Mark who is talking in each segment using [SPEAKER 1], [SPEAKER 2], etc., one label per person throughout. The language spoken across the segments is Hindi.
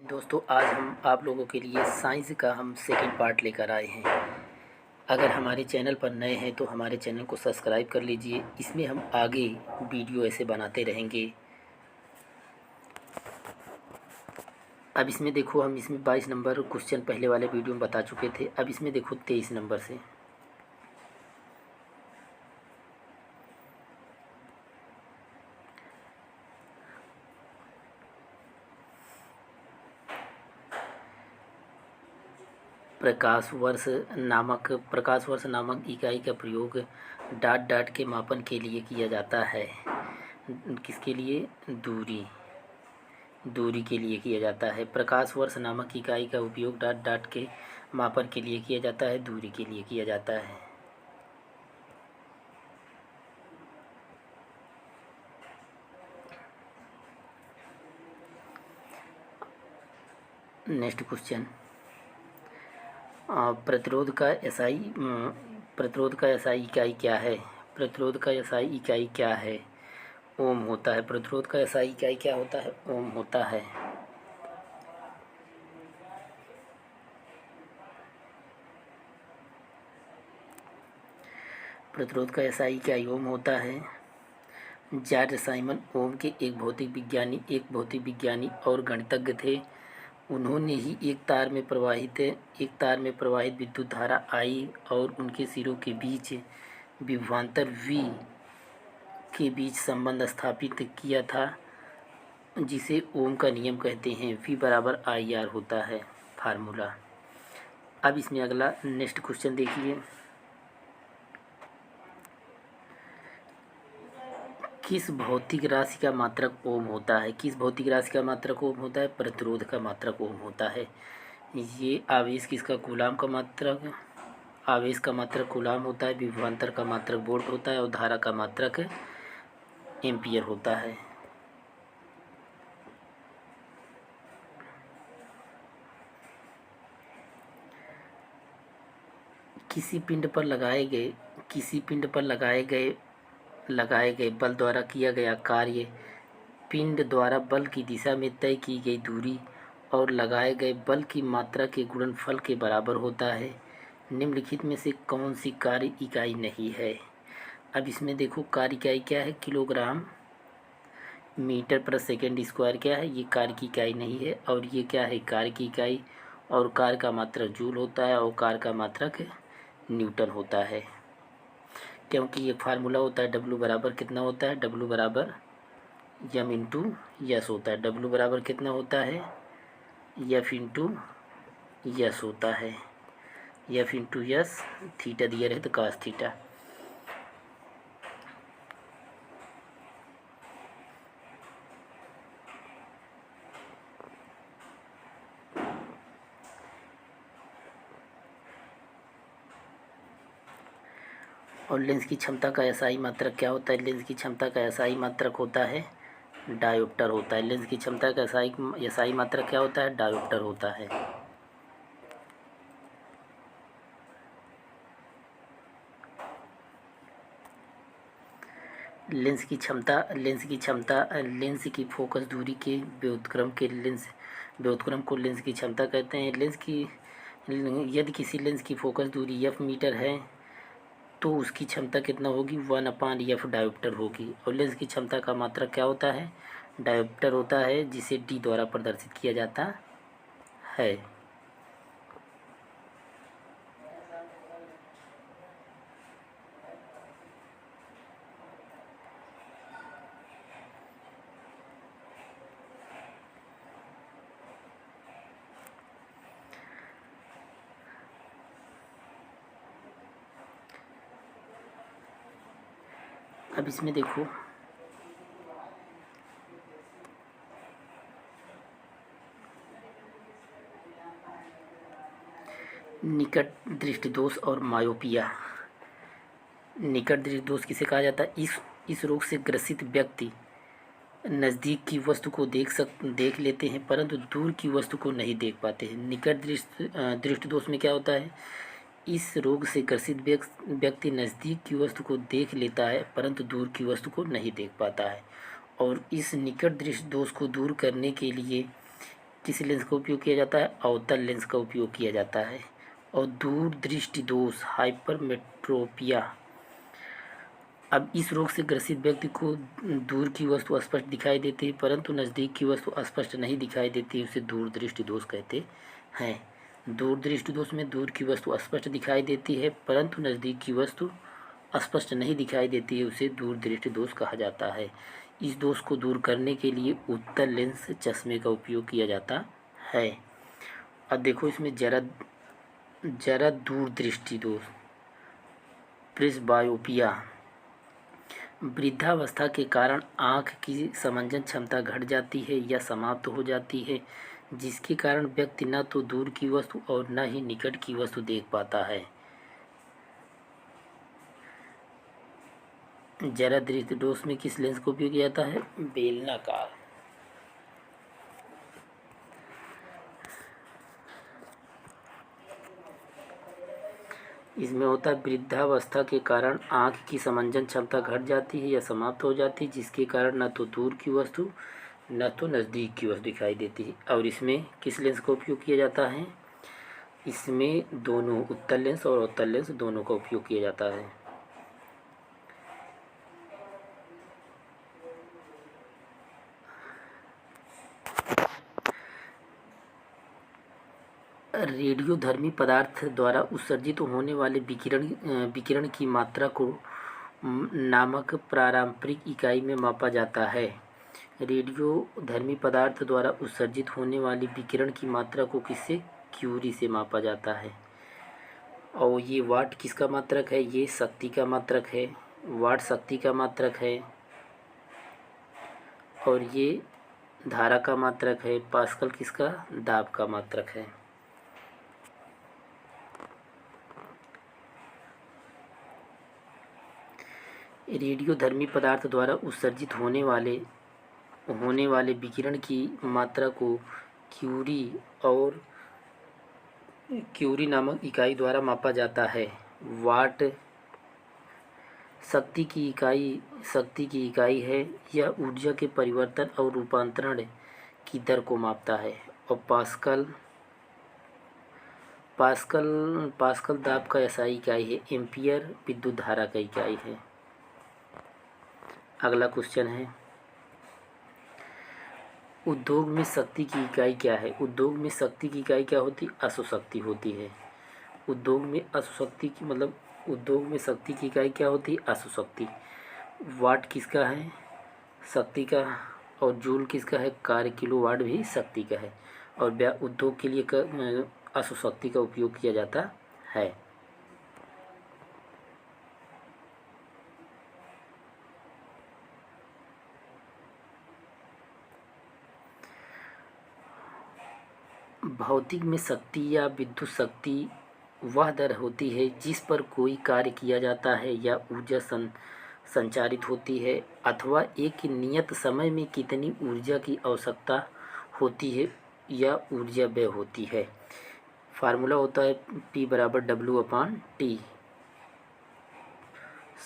[SPEAKER 1] दोस्तों आज हम आप लोगों के लिए साइंस का हम सेकंड पार्ट लेकर आए हैं। अगर हमारे चैनल पर नए हैं तो हमारे चैनल को सब्सक्राइब कर लीजिए। इसमें हम आगे वीडियो ऐसे बनाते रहेंगे। अब इसमें देखो, हम इसमें 22 नंबर क्वेश्चन पहले वाले वीडियो में बता चुके थे। अब इसमें देखो 23 नंबर से। प्रकाश वर्ष नामक इकाई का प्रयोग डाट के मापन के लिए किया जाता है। किसके लिए? दूरी के लिए किया जाता है। प्रकाश वर्ष नामक इकाई का उपयोग डाट के मापन के लिए किया जाता है, दूरी के लिए किया जाता है। नेक्स्ट क्वेश्चन, प्रतिरोध का एसआई इकाई क्या है? प्रतिरोध का एसआई इकाई क्या है? ओम होता है। प्रतिरोध का एसआई इकाई क्या होता है? ओम होता है। प्रतिरोध का एसआई इकाई ओम होता है। जॉर्ज साइमन ओम के एक भौतिक विज्ञानी और गणितज्ञ थे। उन्होंने ही एक तार में प्रवाहित विद्युत धारा आई और उनके सिरों के बीच विभवांतर V के बीच संबंध स्थापित किया था, जिसे ओम का नियम कहते हैं। V बराबर IR होता है फार्मूला। अब इसमें अगला नेक्स्ट क्वेश्चन देखिए, किस भौतिक राशि का मात्रक ओम होता है? किस भौतिक राशि का मात्रक ओम होता है? प्रतिरोध का मात्रक ओम होता है। ये आवेश किसका? कूलाम का मात्रक। आवेश का मात्रक कूलाम होता है, विभवांतर का मात्रक वोल्ट होता है और धारा का मात्रक एम्पियर होता है। किसी पिंड पर लगाए गए बल द्वारा किया गया कार्य पिंड द्वारा बल की दिशा में तय की गई दूरी और लगाए गए बल की मात्रा के गुणनफल के बराबर होता है। निम्नलिखित में से कौन सी कार्य इकाई नहीं है? अब इसमें देखो, कार्य इकाई क्या है? किलोग्राम मीटर पर सेकेंड स्क्वायर क्या है? ये कार्य की इकाई नहीं है। और ये क्या है? कार्य की इकाई। और कार्य का मात्रक जूल होता है और कार्य का मात्रक न्यूटन होता है। क्योंकि ये फार्मूला होता है, W बराबर कितना होता है? W बराबर M इंटू यस होता है। W बराबर कितना होता है? F इंटू यस होता है। F इंटू यस, थीटा दिया रहे तो cos थीटा। और लेंस की क्षमता का एसआई मात्रक क्या होता है? लेंस की क्षमता का एसआई मात्रक होता है डायोप्टर होता है। लेंस की क्षमता का एसआई मात्रक क्या होता है? डायोप्टर होता है। लेंस की फोकस दूरी के व्युत्क्रम को लेंस की क्षमता कहते हैं। यदि किसी लेंस की फोकस दूरी F मीटर है तो उसकी क्षमता कितना होगी? 1/F डायोप्टर होगी। और लेंस की क्षमता का मात्रक क्या होता है? डायोप्टर होता है, जिसे D द्वारा प्रदर्शित किया जाता है। अब इसमें देखो, निकट दृष्टि दोष और मायोपिया। निकट दृष्टि दोष किसे कहा जाता है? इस रोग से ग्रसित व्यक्ति नज़दीक की वस्तु को देख लेते हैं परंतु दूर की वस्तु को नहीं देख पाते हैं। निकट दृष्टि दोष में क्या होता है? इस रोग से ग्रसित व्यक्ति नज़दीक की वस्तु को देख लेता है परंतु दूर की वस्तु को नहीं देख पाता है। और इस निकट दृष्टि दोष को दूर करने के लिए किस लेंस का उपयोग किया जाता है? अवतल लेंस का उपयोग किया जाता है। और दूर दृष्टि दोष हाइपरमेट्रोपिया। अब इस रोग से ग्रसित व्यक्ति को दूर की वस्तु स्पष्ट दिखाई देती है परंतु नज़दीक की वस्तु स्पष्ट नहीं दिखाई देती, उसे दूर दृष्टि दोष कहते हैं। दूर दृष्टि दोष में दूर की वस्तु स्पष्ट दिखाई देती है परंतु नज़दीक की वस्तु स्पष्ट नहीं दिखाई देती है, उसे दूर दृष्टि दोष कहा जाता है। इस दोष को दूर करने के लिए उत्तल लेंस चश्मे का उपयोग किया जाता है। अब देखो इसमें जरा दूर दृष्टि दोष प्रेसबायोपिया। वृद्धावस्था के कारण आँख की समंजन क्षमता घट जाती है या समाप्त हो जाती है, जिसके कारण व्यक्ति न तो दूर की वस्तु और न ही निकट की वस्तु देख पाता है। जरा दृष्टि दोष में किस लेंस का उपयोग किया जाता है? बेलनाकार। इसमें होता है वृद्धावस्था के कारण आँख की समंजन क्षमता घट जाती है या समाप्त हो जाती है, जिसके कारण न तो दूर की वस्तु न तो नज़दीक की वस्तु दिखाई देती है। और इसमें किस लेंस का उपयोग किया जाता है? इसमें दोनों उत्तल लेंस और अवतल लेंस दोनों का उपयोग किया जाता है। रेडियोधर्मी पदार्थ द्वारा उत्सर्जित होने वाले विकिरण की मात्रा को नामक पारंपरिक इकाई में मापा जाता है। रेडियोधर्मी पदार्थ द्वारा उत्सर्जित होने वाली विकिरण की मात्रा को किससे? क्यूरी से मापा जाता है। और ये वाट किसका मात्रक है? ये शक्ति का मात्रक है। वाट शक्ति का मात्रक है और ये धारा का मात्रक है। पास्कल किसका? दाब का मात्रक है। रेडियोधर्मी पदार्थ द्वारा उत्सर्जित होने वाले विकिरण की मात्रा को क्यूरी नामक इकाई द्वारा मापा जाता है। वाट शक्ति की इकाई है। यह ऊर्जा के परिवर्तन और रूपांतरण की दर को मापता है। और पास्कल दाब का SI इकाई है। एम्पियर विद्युत धारा का इकाई है। अगला क्वेश्चन है, उद्योग में शक्ति की इकाई क्या है? उद्योग में शक्ति की इकाई क्या होती? अश्वशक्ति होती है। उद्योग में शक्ति की इकाई क्या होती है? अश्वशक्ति। वाट किसका है? शक्ति का। और जूल किसका है? कार्य। किलोवाट भी शक्ति का है। और उद्योग के लिए अश्वशक्ति का उपयोग किया जाता है। भौतिक में शक्ति या विद्युत शक्ति वह दर होती है जिस पर कोई कार्य किया जाता है या ऊर्जा संचारित होती है अथवा एक नियत समय में कितनी ऊर्जा की आवश्यकता होती है या ऊर्जा व्यय होती है। फार्मूला होता है P = W/T।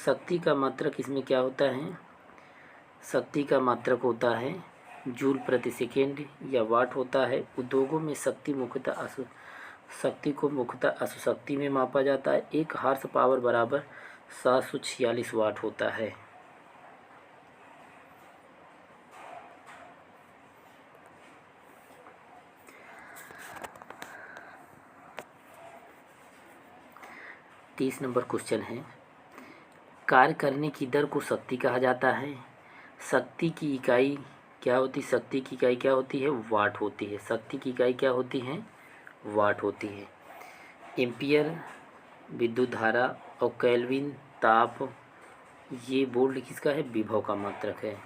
[SPEAKER 1] शक्ति का मात्रक इसमें क्या होता है? शक्ति का मात्रक होता है जूल प्रति सेकेंड या वाट होता है। उद्योगों में शक्ति को मुख्यतः अश्वशक्ति में मापा जाता है। 1 हॉर्स पावर बराबर 746 वाट होता है। तीस नंबर क्वेश्चन है, कार्य करने की दर को शक्ति कहा जाता है। शक्ति की इकाई क्या होती? शक्ति की इकाई क्या होती है? वाट होती है। शक्ति की इकाई क्या होती है? वाट होती है। एम्पियर विद्युत धारा और केल्विन ताप, ये वोल्ट किसका है? विभव का मात्रक है।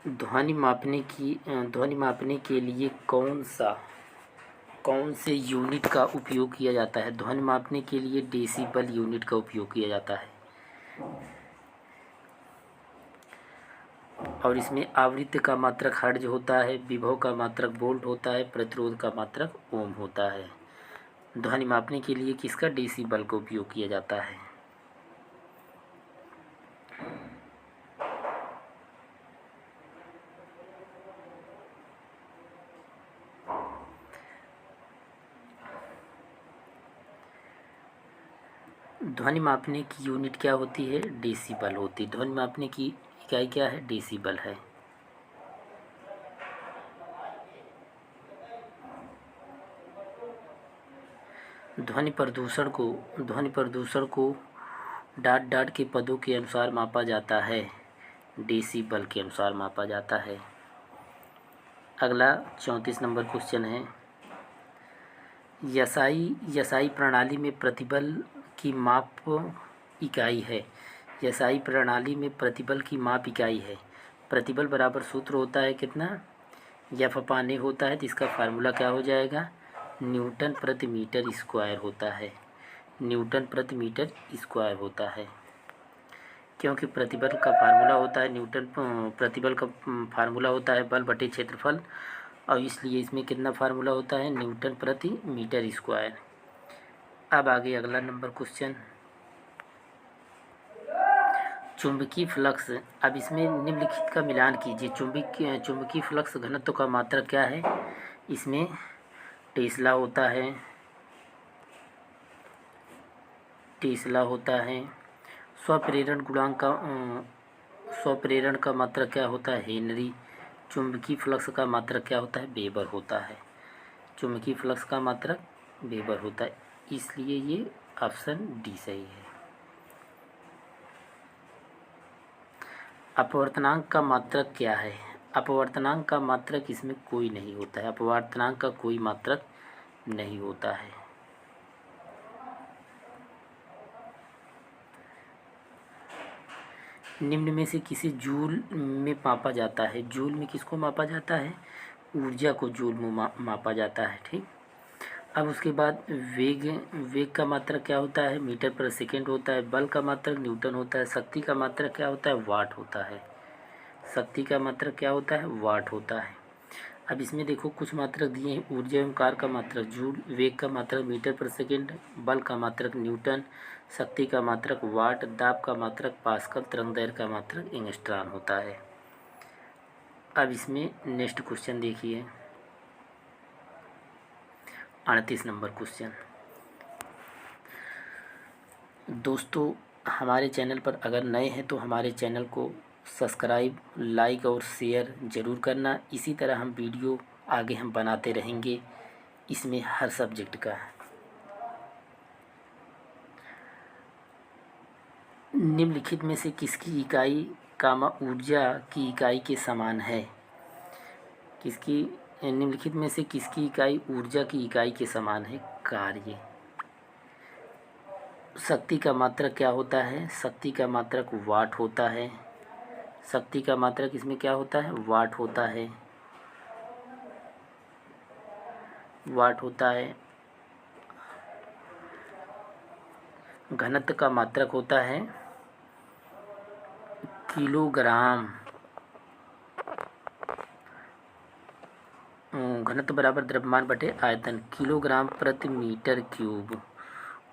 [SPEAKER 1] ध्वनि मापने के लिए कौन से यूनिट का उपयोग किया जाता है? ध्वनि मापने के लिए डेसिबल यूनिट का उपयोग किया जाता है। और इसमें आवृत्ति का मात्रक हर्ट्ज होता है, विभव का मात्रक वोल्ट होता है, प्रतिरोध का मात्रक ओम होता है। ध्वनि मापने के लिए किसका? डेसिबल का उपयोग किया जाता है। ध्वनि मापने की यूनिट क्या होती है? डेसिबल होती है। ध्वनि मापने की इकाई क्या है? डेसिबल है। ध्वनि प्रदूषण को डाट के पदों के अनुसार मापा जाता है। डेसिबल के अनुसार मापा जाता है। अगला 34 नंबर क्वेश्चन है, यसाई प्रणाली में प्रतिबल की माप इकाई है। यसाई प्रणाली में प्रतिबल की माप इकाई है। प्रतिबल बराबर सूत्र होता है कितना? एफ अपान ए होता है, तो इसका फार्मूला क्या हो जाएगा? न्यूटन प्रति मीटर स्क्वायर होता है। न्यूटन प्रति मीटर स्क्वायर होता है, क्योंकि प्रतिबल का फार्मूला होता है प्रतिबल का फार्मूला होता है बल बटे क्षेत्रफल, और इसलिए इसमें कितना फार्मूला होता है? न्यूटन प्रति मीटर स्क्वायर। अब आगे अगला नंबर क्वेश्चन, चुंबकीय फ्लक्स। अब इसमें निम्नलिखित का मिलान कीजिए। चुंबकीय फ्लक्स घनत्व का मात्रक क्या है? इसमें टेस्ला होता है। स्वप्रेरण का मात्रक क्या होता है? हेनरी। चुंबकीय फ्लक्स का मात्रक क्या होता है? वेबर होता है। चुंबकीय फ्लक्स का मात्रक वेबर होता है, इसलिए ये ऑप्शन डी सही है। अपवर्तनांक का मात्रक क्या है? अपवर्तनांक का मात्रक इसमें कोई नहीं होता है। अपवर्तनांक का कोई मात्रक नहीं होता है। निम्न में से किसे जूल में मापा जाता है? जूल में किसको मापा जाता है? ऊर्जा को जूल में मापा जाता है। ठीक। अब उसके बाद वेग का मात्रक क्या होता है? मीटर पर सेकेंड होता है। बल का मात्रक न्यूटन होता है। शक्ति का मात्रक क्या होता है? वाट होता है। शक्ति का मात्रक क्या होता है? वाट होता है। अब इसमें देखो कुछ मात्रक दिए हैं। ऊर्जा एवं कार्य का मात्रक जूल, वेग का मात्रक मीटर पर सेकेंड, बल का मात्रक न्यूटन, शक्ति का मात्रक वाट, दाब का मात्रक पास्कल, तरंगदैर्घ्य का मात्रक एंगस्ट्रॉम होता है। अब इसमें नेक्स्ट क्वेश्चन देखिए, 38 नंबर क्वेश्चन। दोस्तों, हमारे चैनल पर अगर नए हैं तो हमारे चैनल को सब्सक्राइब, लाइक और शेयर ज़रूर करना। इसी तरह हम वीडियो आगे हम बनाते रहेंगे, इसमें हर सब्जेक्ट का। निम्नलिखित में से किसकी इकाई ऊर्जा की इकाई के समान है? निम्नलिखित में से किसकी इकाई ऊर्जा की इकाई के समान है? कार्य। शक्ति का मात्रक क्या होता है? शक्ति का मात्रक वाट होता है। शक्ति का मात्रक इसमें क्या होता है? वाट होता है। वाट होता है। घनत्व का मात्रक होता है किलोग्राम। घनत्व बराबर द्रव्यमान बटे आयतन, किलोग्राम प्रति मीटर क्यूब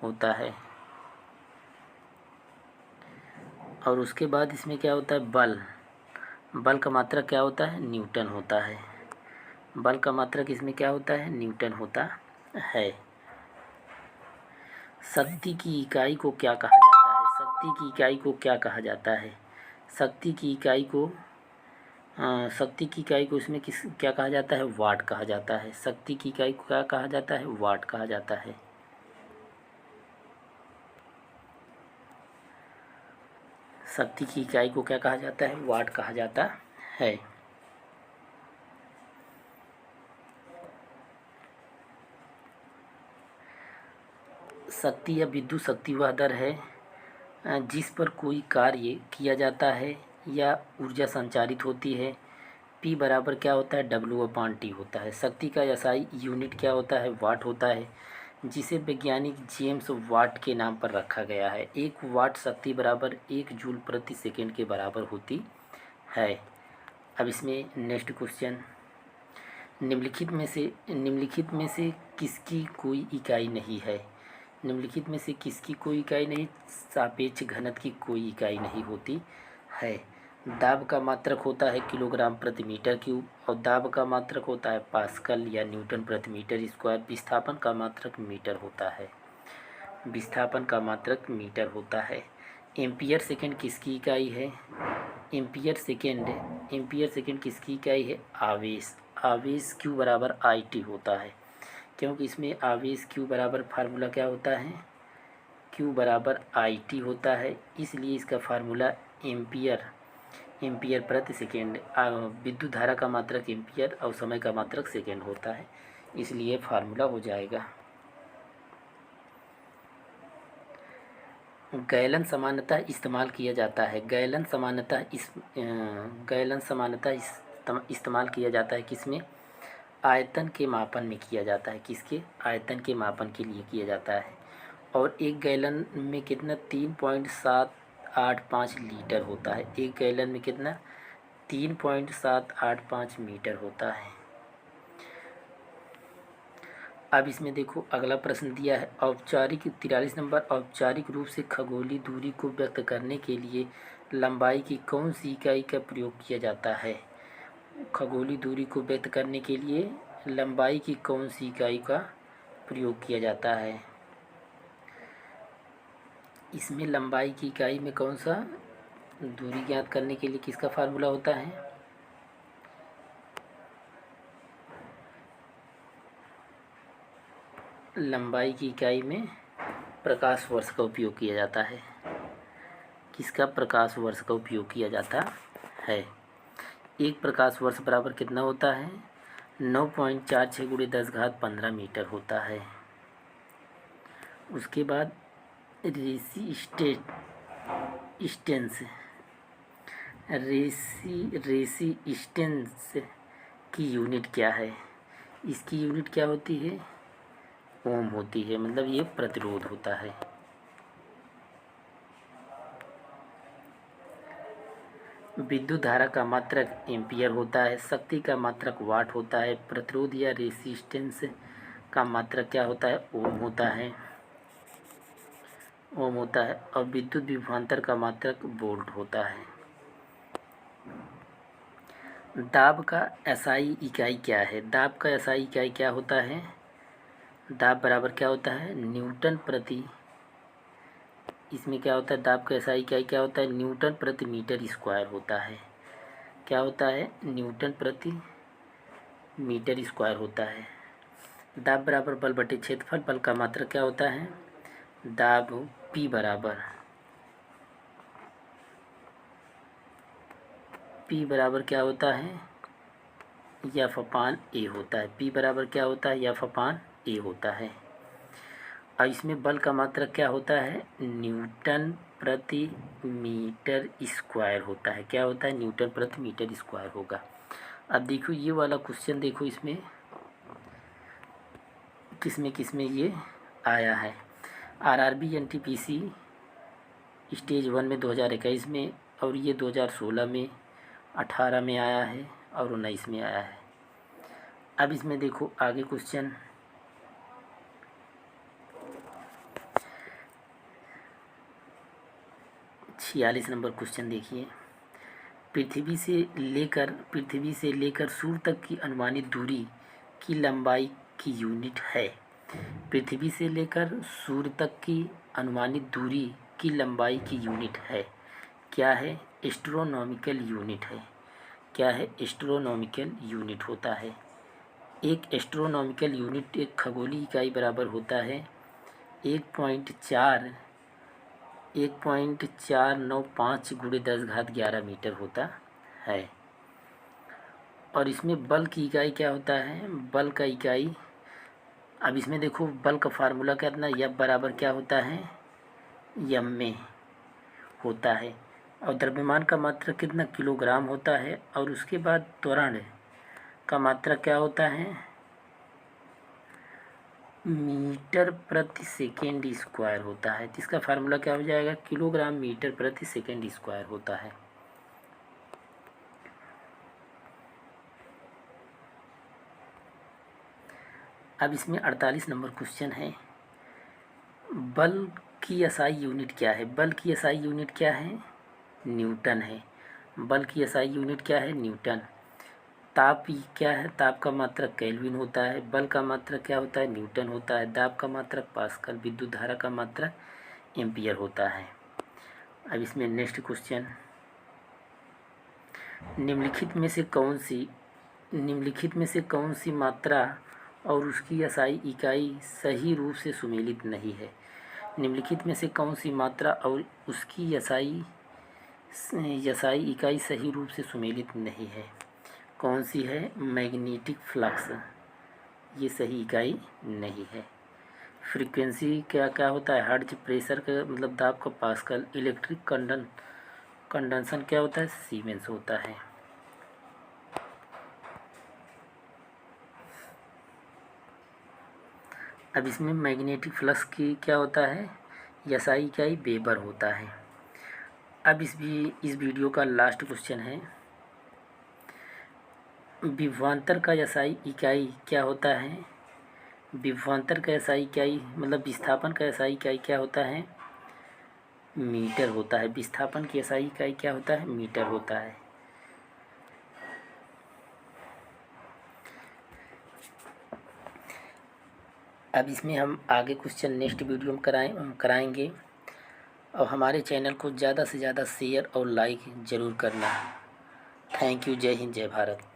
[SPEAKER 1] होता है। और उसके बाद इसमें क्या होता है? बल का मात्रक क्या होता है? न्यूटन होता है। बल का मात्रक इसमें क्या होता है? न्यूटन होता है। शक्ति की इकाई को क्या कहा जाता है? शक्ति की इकाई को क्या कहा जाता है? शक्ति की इकाई को इसमें क्या कहा जाता है? वाट कहा जाता है। शक्ति की इकाई को क्या कहा जाता है? वाट कहा जाता है। शक्ति की इकाई को क्या कहा जाता है? वाट कहा जाता है। शक्ति या विद्युत शक्ति वह दर है जिस पर कोई कार्य किया जाता है या ऊर्जा संचारित होती है। P बराबर क्या होता है? W/T होता है। शक्ति का एसआई यूनिट क्या होता है? वाट होता है, जिसे वैज्ञानिक जेम्स वाट के नाम पर रखा गया है। 1 वाट शक्ति बराबर 1 जूल प्रति सेकेंड के बराबर होती है। अब इसमें नेक्स्ट क्वेश्चन, निम्नलिखित में से किसकी कोई इकाई नहीं है? निम्नलिखित में से किसकी कोई इकाई नहीं? सापेक्ष घनत्व की कोई इकाई नहीं होती है। दाब का मात्रक होता है किलोग्राम प्रति मीटर क्यूब, और दाब का मात्रक होता है पास्कल या न्यूटन प्रति मीटर स्क्वायर। विस्थापन का मात्रक मीटर होता है। विस्थापन का मात्रक मीटर होता है। एम्पियर सेकेंड किसकी इकाई है? एम्पियर सेकेंड किसकी इकाई है? आवेश। आवेश Q बराबर IT होता है, क्योंकि इसमें आवेश Q बराबर फार्मूला क्या होता है? Q बराबर IT होता है, इसलिए इसका फार्मूला एम्पियर प्रति सेकेंड। विद्युत धारा का मात्रक एम्पियर और समय का मात्रक सेकेंड होता है, इसलिए फार्मूला हो जाएगा। गैलन समानता इस्तेमाल किया जाता है। गैलन समानता इस्तेमाल किया जाता है किसमें? आयतन के मापन में किया जाता है। किसके? आयतन के मापन के लिए किया जाता है। और एक गैलन में कितना? 3.785 लीटर होता है। एक गैलन में कितना? 3.785 मीटर होता है। अब इसमें देखो अगला प्रश्न दिया है, औपचारिक 43 नंबर, औपचारिक रूप से खगोलीय दूरी को व्यक्त करने के लिए लंबाई की कौन सी इकाई का प्रयोग किया जाता है? खगोलीय दूरी को व्यक्त करने के लिए लंबाई की कौन सी इकाई का प्रयोग किया जाता है? इसमें लंबाई की इकाई में कौन सा दूरी ज्ञात करने के लिए किसका फार्मूला होता है? लंबाई की इकाई में प्रकाश वर्ष का उपयोग किया जाता है। किसका? प्रकाश वर्ष का उपयोग किया जाता है। एक प्रकाश वर्ष बराबर कितना होता है? 9.46 गुणे 10 घात 15 मीटर होता है। उसके बाद रेसिस्टेंस की यूनिट क्या है? इसकी यूनिट क्या होती है? ओम होती है, मतलब ये प्रतिरोध होता है। विद्युत धारा का मात्रक एम्पियर होता है। शक्ति का मात्रक वाट होता है। प्रतिरोध या रेसिस्टेंस का मात्रक क्या होता है? ओम होता है। और विद्युत विभवांतर का मात्रक वोल्ट होता है। दाब का एसआई इकाई क्या है? दाब का एसआई इकाई क्या होता है? दाब बराबर क्या होता है? न्यूटन प्रति, इसमें क्या होता है? दाब का एसआई इकाई क्या होता है? न्यूटन प्रति मीटर स्क्वायर होता है। क्या होता है? न्यूटन प्रति मीटर स्क्वायर होता है। दाब बराबर बल बटे क्षेत्रफल। बल का मात्रक क्या होता है? दाब P बराबर क्या होता है? F अपान A होता है। P बराबर क्या होता है? F अपान A होता है। और इसमें बल का मात्रक क्या होता है? न्यूटन प्रति मीटर स्क्वायर होता है। क्या होता है? न्यूटन प्रति मीटर स्क्वायर होगा। अब देखो ये वाला क्वेश्चन, देखो इसमें किसमें ये आया है? आरआरबी एनटीपीसी स्टेज 1 में 2021 में, और ये 2016 में, 18 में आया है और 19 में आया है। अब इसमें देखो आगे क्वेश्चन 46 नंबर क्वेश्चन देखिए। पृथ्वी से लेकर सूर्य तक की अनुमानित दूरी की लंबाई की यूनिट है। पृथ्वी से लेकर सूर्य तक की अनुमानित दूरी की लंबाई की यूनिट है। क्या है? एस्ट्रोनॉमिकल यूनिट है। क्या है? एस्ट्रोनॉमिकल यूनिट होता है। एक एस्ट्रोनॉमिकल यूनिट एक खगोलीय इकाई बराबर होता है 1.495 गुणे 10 घात 11 मीटर होता है। और इसमें बल की इकाई क्या होता है? बल का इकाई, अब इसमें देखो बल का फार्मूला कितना? F बराबर क्या होता है? M में होता है। और द्रव्यमान का मात्रक कितना? किलोग्राम होता है। और उसके बाद त्वरण का मात्रक क्या होता है? मीटर प्रति सेकेंड स्क्वायर होता है। इसका फार्मूला क्या हो जाएगा? किलोग्राम मीटर प्रति सेकेंड स्क्वायर होता है। अब इसमें 48 नंबर क्वेश्चन है, बल की एसआई यूनिट क्या है? बल की एसआई यूनिट क्या है? न्यूटन है। बल की एसआई यूनिट क्या है? न्यूटन। ताप ही क्या है, ताप का मात्रक केल्विन होता है, बल का मात्रक क्या होता है, न्यूटन होता है, दाब का मात्रक पास्कल, विद्युत धारा का मात्रक एम्पियर होता है। अब इसमें नेक्स्ट क्वेश्चन, निम्नलिखित में से कौन सी मात्रा और उसकी SI इकाई सही रूप से सुमेलित नहीं है। निम्नलिखित में से कौन सी मात्रा और उसकी SI इकाई सही रूप से सुमेलित नहीं है। कौन सी है, मैग्नेटिक फ्लक्स, ये सही इकाई नहीं है। फ्रीक्वेंसी क्या क्या होता है, हर्ट्ज, प्रेशर का मतलब दाब का पास्कल, इलेक्ट्रिक कंडक्शन क्या होता है, सीमेंस होता है। अब इसमें मैग्नेटिक फ्लक्स की क्या होता है, SI इकाई वेबर होता है। अब इस वीडियो का लास्ट क्वेश्चन है, विभवांतर का SI इकाई क्या होता है। विभवांतर का SI इकाई मतलब विस्थापन का SI इकाई क्या होता है, मीटर होता है। विस्थापन की SI इकाई क्या होता है, मीटर होता है। अब इसमें हम आगे क्वेश्चन नेक्स्ट वीडियो में कराएंगे। और हमारे चैनल को ज़्यादा से ज़्यादा शेयर और लाइक ज़रूर करना। Thank you. जय हिंद, जय भारत।